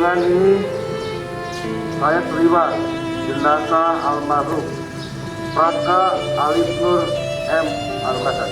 dengan ini saya terima jenazah almarhum Praka Alif Nur M. Angkutasan.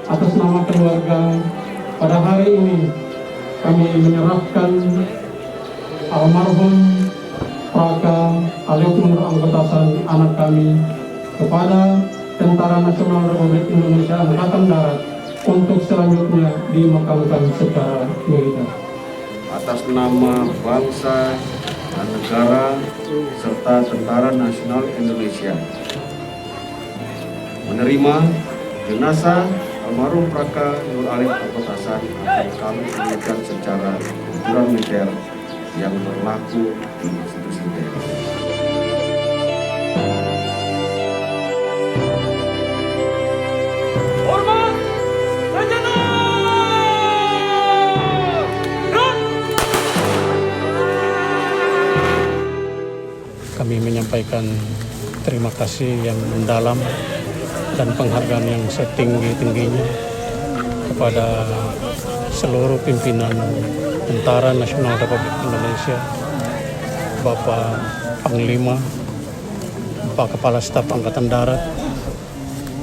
Atas nama keluarga, pada hari ini kami menyerahkan almarhum Praka Alif Nur Angkutasan, anak kami, kepada Tentara Nasional Republik Indonesia Angkatan Darat untuk selanjutnya dimakamkan secara militer. Atas nama bangsa dan negara serta Tentara Nasional Indonesia, menerima jenazah almarhum Praka Nur Alif Angkutasan akan kami tunjukkan secara aturan militer yang berlaku di institusi TNI. Hormat Senjata! Kami menyampaikan terima kasih yang mendalam dan penghargaan yang setinggi-tingginya kepada seluruh pimpinan Tentara Nasional Republik Indonesia, Bapak Panglima, Bapak Kepala Staf Angkatan Darat,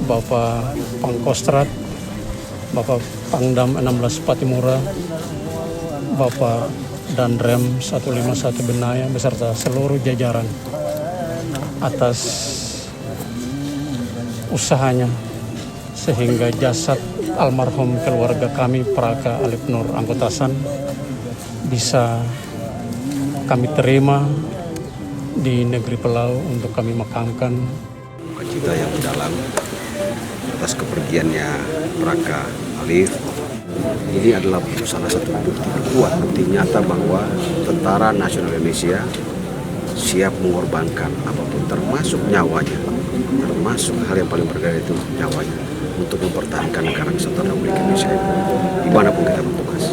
Bapak Pangkostrat, Bapak Pangdam 16 Patimura, Bapak Danrem 151 Benaya beserta seluruh jajaran atas usahanya sehingga jasad almarhum keluarga kami Praka Alif Nur Angkutasan bisa kami terima di negeri Pelau untuk kami makamkan. Cita yang mendalam atas kepergiannya Praka Alif. Ini adalah salah satu bukti kuat, bukti nyata bahwa Tentara Nasional Indonesia siap mengorbankan apapun, termasuk nyawanya, termasuk hal yang paling berharga itu nyawanya, untuk mempertahankan negara kesatuan Republik Indonesia dimanapun kita bertugas.